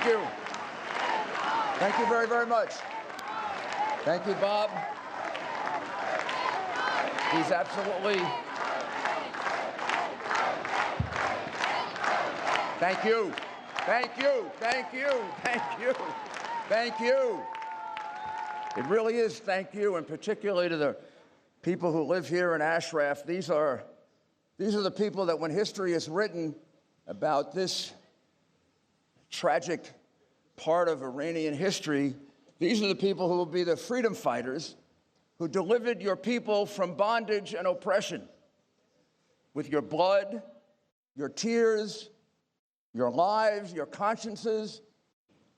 Thank you. Thank you very, very much. Thank you, Bob. He's absolutely... Thank you. Thank you. Thank you. Thank you. Thank you. It really is thank you, and particularly to the people who live here in Ashraf. These are the people that when history is written about this tragic part of Iranian history, these are the people who will be the freedom fighters who delivered your people from bondage and oppression with your blood, your tears, your lives, your consciences.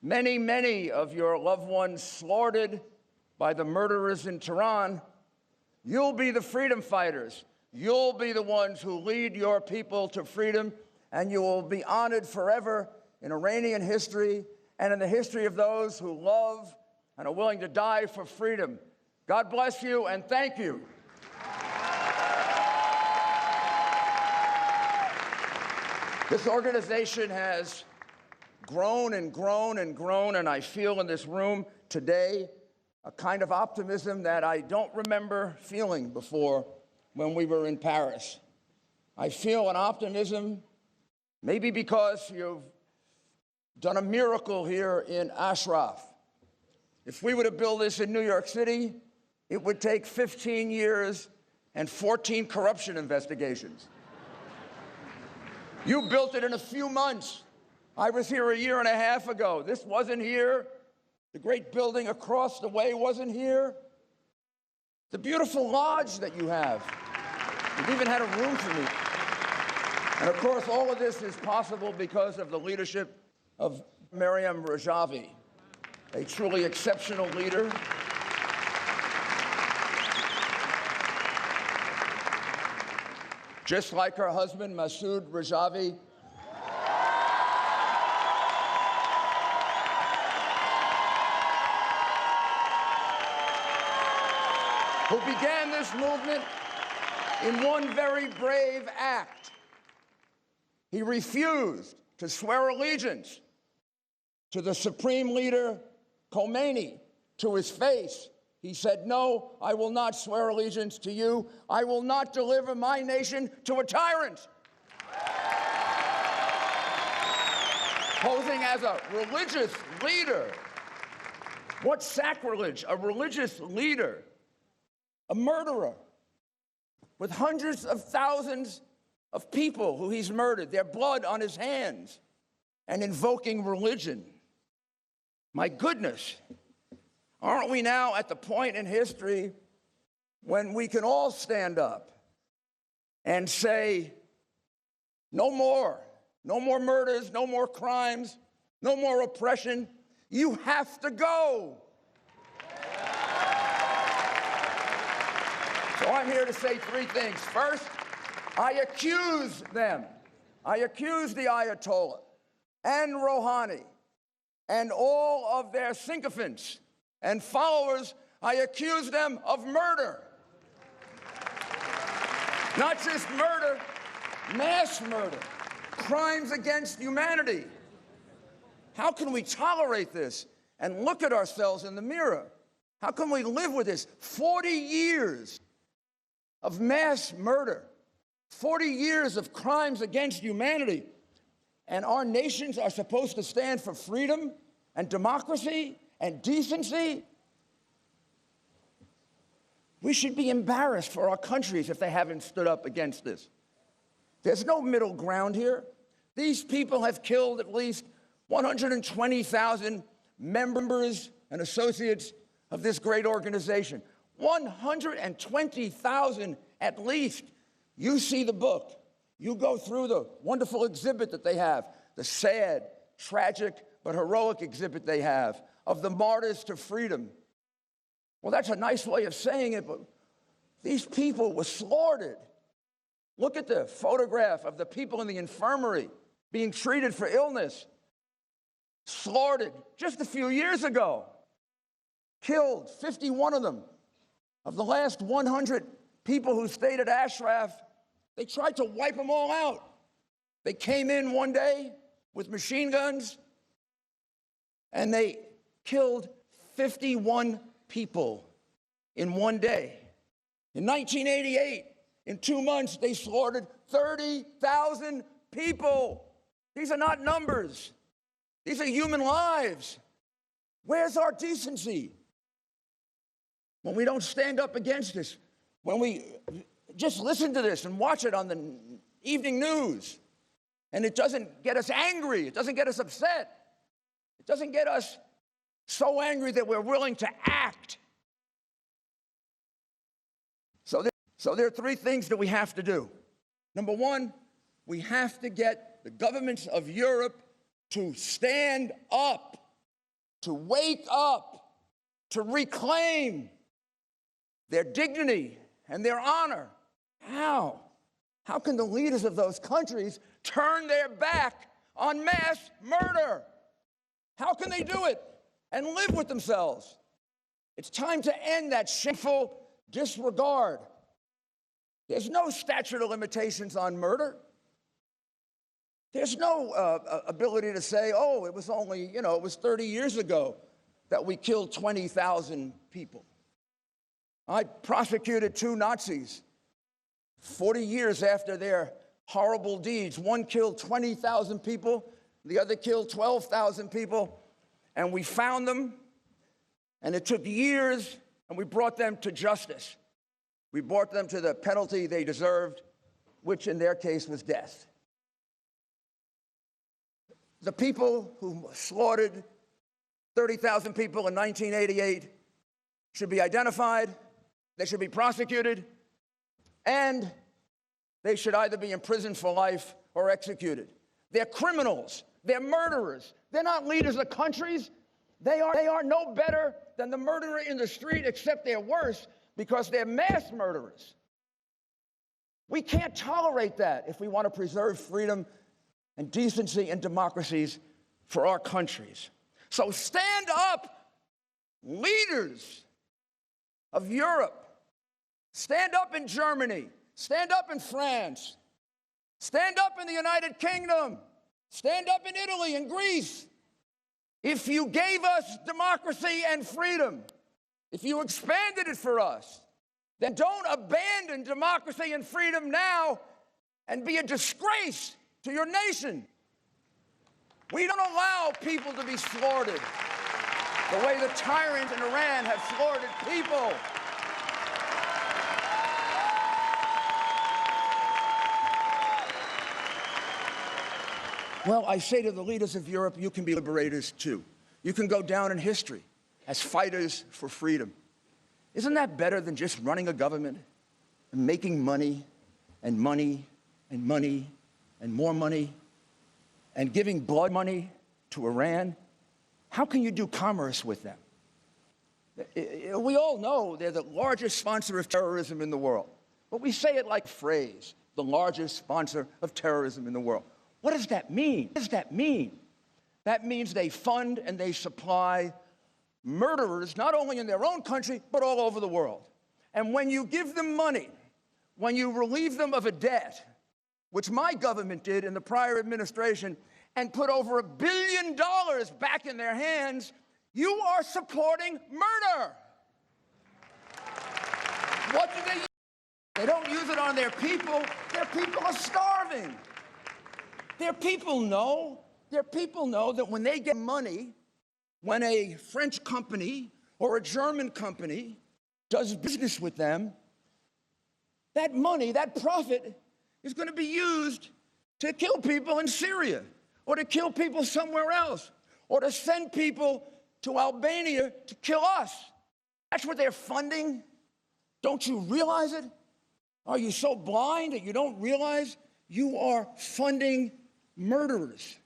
Many, many of your loved ones slaughtered by the murderers in Tehran. You'll be the freedom fighters. You'll be the ones who lead your people to freedom, and you will be honored forever in Iranian history and in the history of those who love and are willing to die for freedom. God bless you, and thank you. This organization has grown and grown and grown, and I feel in this room today a kind of optimism that I don't remember feeling before when we were in Paris. I feel an optimism, maybe because you've done a miracle here in Ashraf. If we were to build this in New York City, it would take 15 years and 14 corruption investigations. You built it in a few months. I was here a year and a half ago. This wasn't here. The great building across the way wasn't here. The beautiful lodge that you have. You've even had a room for me. And of course, all of this is possible because of the leadership of Meriem Rejui, a truly exceptional leader. Just like her husband, Masoud Rejui, who began this movement in one very brave act. He refused to swear allegiance to the supreme leader, Khomeini, to his face. He said, "No, I will not swear allegiance to you. I will not deliver my nation to a tyrant." Posing as a religious leader. What sacrilege, a religious leader, a murderer, with hundreds of thousands of people who he's murdered, their blood on his hands, and invoking religion. My goodness, aren't we now at the point in history when we can all stand up and say, no more murders, no more crimes, no more oppression. You have to go. So I'm here to say three things. First, I accuse them. I accuse the Ayatollah and Rouhani and all of their sycophants and followers. I accuse them of murder. Not just murder, mass murder, crimes against humanity. How can we tolerate this and look at ourselves in the mirror? How can we live with this? 40 years of mass murder, 40 years of crimes against humanity, and our nations are supposed to stand for freedom and democracy and decency? We should be embarrassed for our countries if they haven't stood up against this. There's no middle ground here. These people have killed at least 120,000 members and associates of this great organization. 120,000 at least. You see the book. You go through the wonderful exhibit that they have, the sad, tragic, but heroic exhibit they have of the martyrs to freedom. Well, that's a nice way of saying it, but these people were slaughtered. Look at the photograph of the people in the infirmary being treated for illness. Slaughtered just a few years ago. Killed, 51 of them. Of the last 100 people who stayed at Ashraf, they tried to wipe them all out. They came in one day with machine guns, and they killed 51 people in one day. In 1988, in 2 months, they slaughtered 30,000 people. These are not numbers. These are human lives. Where's our decency? When we don't stand up against this, when we just listen to this and watch it on the evening news, and it doesn't get us angry, it doesn't get us upset, it doesn't get us so angry that we're willing to act. So there are 3 things that we have to do. Number 1, we have to get the governments of Europe to stand up, to wake up, to reclaim their dignity and their honor. How? How can the leaders of those countries turn their back on mass murder? How can they do it and live with themselves? It's time to end that shameful disregard. There's no statute of limitations on murder. There's no ability to say, oh, it was only, it was 30 years ago that we killed 20,000 people. I prosecuted 2 Nazis 40 years after their horrible deeds. One killed 20,000 people, the other killed 12,000 people, and we found them, and it took years, and we brought them to justice. We brought them to the penalty they deserved, which in their case was death. The people who slaughtered 30,000 people in 1988 should be identified, they should be prosecuted, and they should either be imprisoned for life or executed. They're criminals, they're murderers, they're not leaders of countries. They are no better than the murderer in the street, except they're worse because they're mass murderers. We can't tolerate that if we want to preserve freedom and decency and democracies for our countries. So stand up, leaders of Europe. Stand up in Germany. Stand up in France. Stand up in the United Kingdom. Stand up in Italy and Greece. If you gave us democracy and freedom, if you expanded it for us, then don't abandon democracy and freedom now and be a disgrace to your nation. We don't allow people to be slaughtered the way the tyrants in Iran have slaughtered people. Well, I say to the leaders of Europe, you can be liberators too. You can go down in history as fighters for freedom. Isn't that better than just running a government and making money and money and money and more money and giving blood money to Iran? How can you do commerce with them? We all know they're the largest sponsor of terrorism in the world. But we say it like a phrase, the largest sponsor of terrorism in the world. What does that mean? What does that mean? That means they fund and they supply murderers, not only in their own country, but all over the world. And when you give them money, when you relieve them of a debt, which my government did in the prior administration, and put over $1 billion back in their hands, you are supporting murder. What do they use? They don't use it on their people. Their people are starving. Their people know that when they get money, when a French company or a German company does business with them, that money, that profit, is going to be used to kill people in Syria, or to kill people somewhere else, or to send people to Albania to kill us. That's what they're funding. Don't you realize it? Are you so blind that you don't realize you are funding murderers?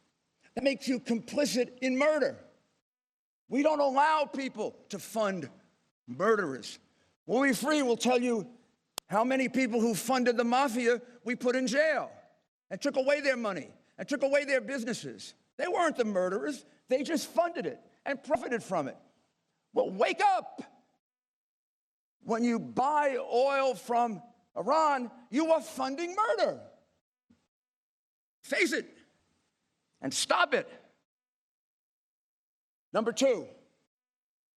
That makes you complicit in murder. We don't allow people to fund murderers. When we're free, we'll tell you how many people who funded the mafia we put in jail and took away their money and took away their businesses. They weren't the murderers. They just funded it and profited from it. Well, wake up. When you buy oil from Iran, you are funding murder. Face it and stop it. Number two,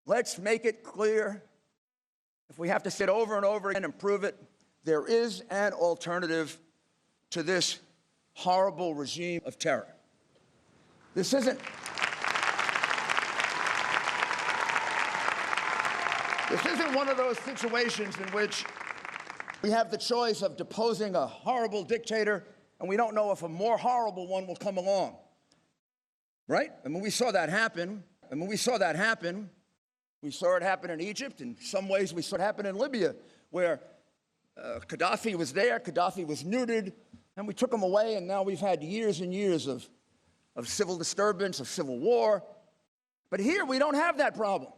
let's make it clear, if we have to sit over and over again and prove it, there is an alternative to this horrible regime of terror. This isn't one of those situations in which we have the choice of deposing a horrible dictator and we don't know if a more horrible one will come along. Right? I mean, we saw that happen. We saw it happen in Egypt. In some ways, we saw it happen in Libya, where Gaddafi was there, Gaddafi was neutered, and we took him away, and now we've had years and years of civil disturbance, of civil war. But here, we don't have that problem.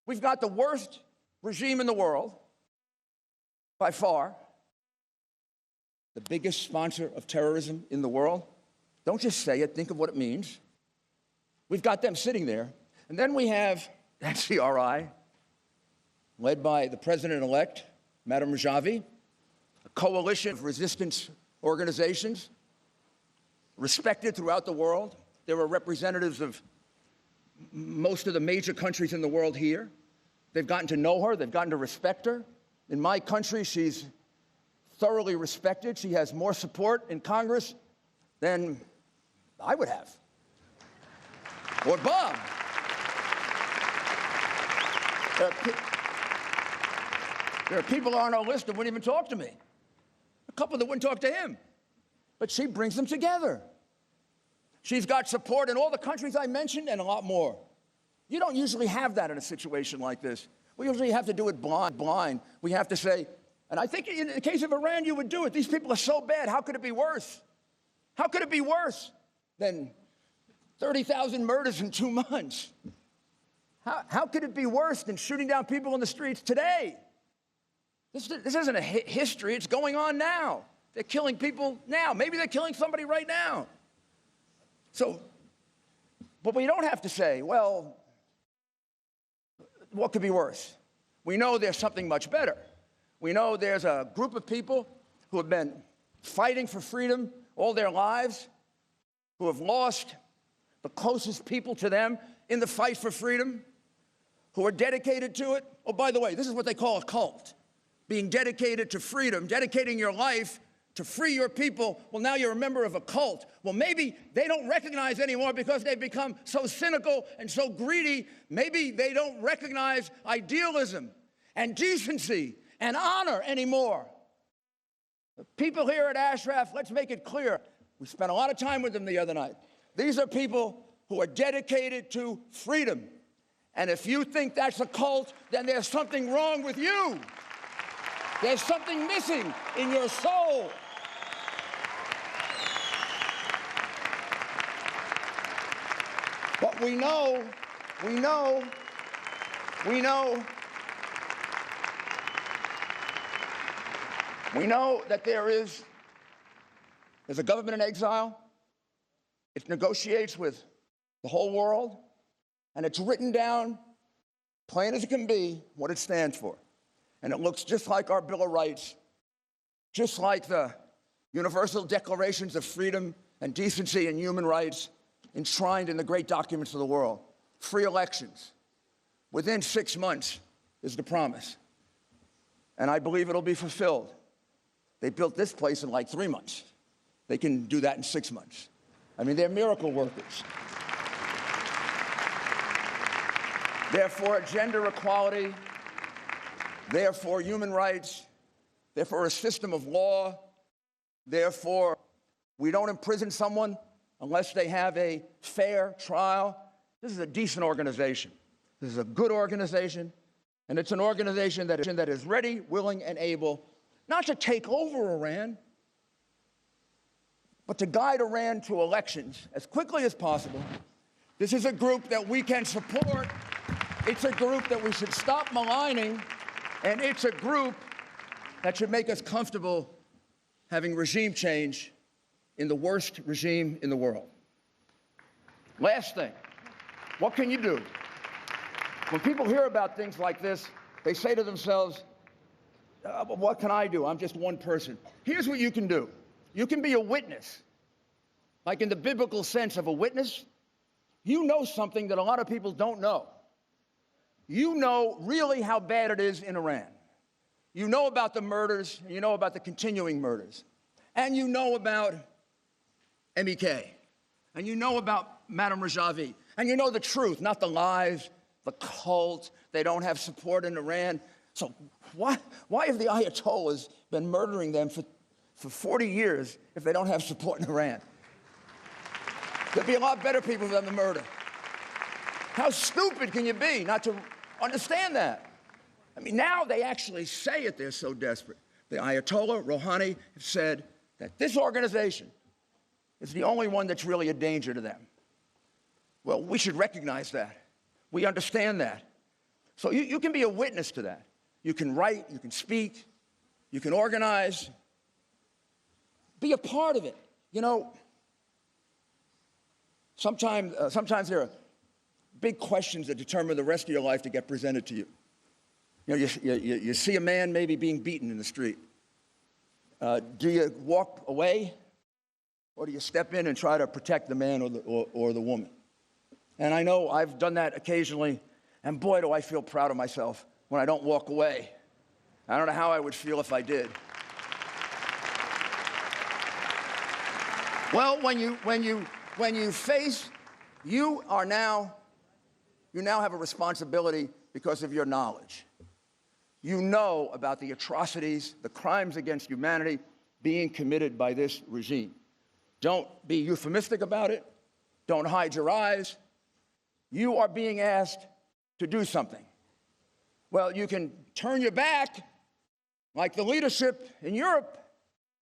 We've got the worst regime in the world, by far, the biggest sponsor of terrorism in the world. Don't just say it, think of what it means. We've got them sitting there. And then we have NCRI, led by the president-elect, Madam Rejouy, a coalition of resistance organizations, respected throughout the world. There are representatives of most of the major countries in the world here. They've gotten to know her. They've gotten to respect her. In my country, she's thoroughly respected. She has more support in Congress than I would have, or Bob. There are people on our list that wouldn't even talk to me. A couple that wouldn't talk to him. But she brings them together. She's got support in all the countries I mentioned and a lot more. You don't usually have that in a situation like this. We usually have to do it blind. We have to say, and I think in the case of Iran, you would do it. These people are so bad. How could it be worse? How could it be worse than 30,000 murders in 2 months? How could it be worse than shooting down people in the streets today? This isn't a history. It's going on now. They're killing people now. Maybe they're killing somebody right now. So, but we don't have to say, well, what could be worse? We know there's something much better. We know there's a group of people who have been fighting for freedom all their lives, who have lost the closest people to them in the fight for freedom, who are dedicated to it. Oh, by the way, this is what they call a cult. Being dedicated to freedom, dedicating your life to free your people. Well, now you're a member of a cult. Well, maybe they don't recognize anymore because they've become so cynical and so greedy. Maybe they don't recognize idealism and decency and honor anymore. The people here at Ashraf, let's make it clear. We spent a lot of time with them the other night. These are people who are dedicated to freedom. And if you think that's a cult, then there's something wrong with you. There's something missing in your soul. But we know that there's a government in exile. It negotiates with the whole world, and it's written down, plain as it can be, what it stands for. And it looks just like our Bill of Rights, just like the Universal Declarations of Freedom and Decency and Human Rights enshrined in the great documents of the world. Free elections. Within 6 months is the promise. And I believe it'll be fulfilled. They built this place in like 3 months. They can do that in 6 months. I mean, they're miracle workers. Therefore, gender equality, therefore, human rights, therefore, a system of law, therefore, we don't imprison someone unless they have a fair trial. This is a decent organization. This is a good organization, and it's an organization that is ready, willing, and able not to take over Iran, but to guide Iran to elections as quickly as possible. This is a group that we can support. It's a group that we should stop maligning, and it's a group that should make us comfortable having regime change in the worst regime in the world. Last thing, what can you do? When people hear about things like this, they say to themselves, what can I do? I'm just one person. Here's what you can do. You can be a witness, like in the biblical sense of a witness. you know something that a lot of people don't know. You know really how bad it is in Iran. You know about the murders, and you know about the continuing murders. And you know about MEK. And you know about Madame Rejui. And you know the truth, not the lies, the cult. They don't have support in Iran. So why have the Ayatollahs been murdering them for 40 years if they don't have support in Iran? There'd be a lot better people for them to murder. How stupid can you be not to understand that? I mean, now they actually say it, they're so desperate. The Ayatollah, Rouhani, have said that this organization is the only one that's really a danger to them. Well, we should recognize that. We understand that. So you can be a witness to that. You can write, you can speak, you can organize. Be a part of it. You know, sometimes there are big questions that determine the rest of your life to get presented to you. You know, you see a man maybe being beaten in the street. Do you walk away, or do you step in and try to protect the man or the woman? And I know I've done that occasionally, and boy, do I feel proud of myself when I don't walk away. I don't know how I would feel if I did. Well, when you face, you now have a responsibility because of your knowledge. You know about the atrocities, the crimes against humanity being committed by this regime. Don't be euphemistic about it. Don't hide your eyes. You are being asked to do something. Well, you can turn your back, like the leadership in Europe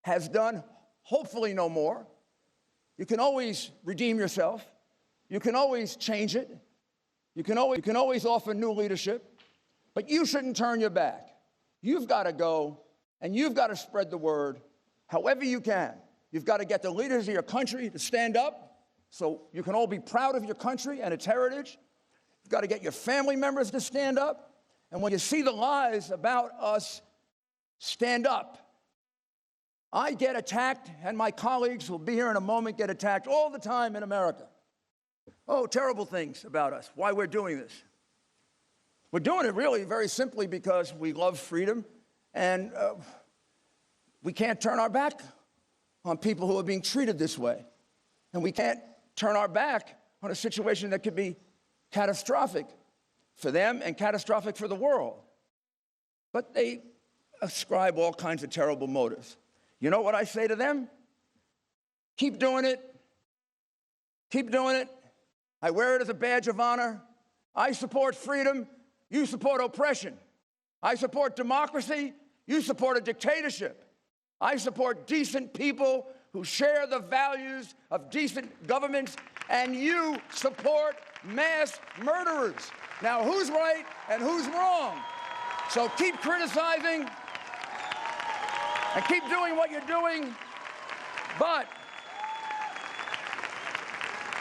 has done, hopefully no more. You can always redeem yourself. You can always change it. You can always offer new leadership. But you shouldn't turn your back. You've got to go, and you've got to spread the word however you can. You've got to get the leaders of your country to stand up so you can all be proud of your country and its heritage. You've got to get your family members to stand up. And when you see the lies about us, stand up. I get attacked, and my colleagues who will be here in a moment get attacked all the time in America. Oh, terrible things about us, why we're doing this. We're doing it really very simply because we love freedom, and we can't turn our back on people who are being treated this way. And we can't turn our back on a situation that could be catastrophic for them and catastrophic for the world. But they ascribe all kinds of terrible motives. You know what I say to them? Keep doing it. Keep doing it. I wear it as a badge of honor. I support freedom. You support oppression. I support democracy. You support a dictatorship. I support decent people who share the values of decent governments, and you support mass murderers. Now, who's right and who's wrong? So keep criticizing and keep doing what you're doing, but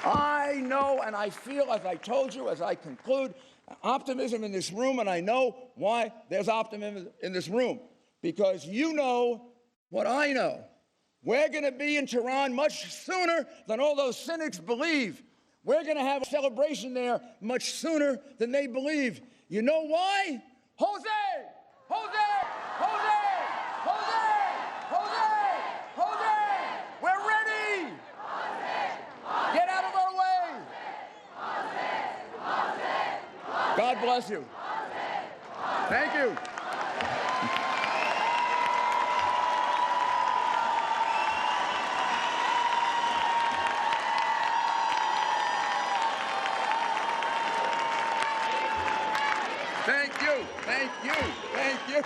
I know and I feel, as I told you, as I conclude, optimism in this room, and I know why there's optimism in this room, because you know what I know. We're going to be in Tehran much sooner than all those cynics believe. We're going to have a celebration there much sooner than they believe. You know why? Jose! Jose! Jose! Jose! Jose! Jose! We're ready! Get out of our way! God bless you. Thank you. Thank you. Thank you. Thank you.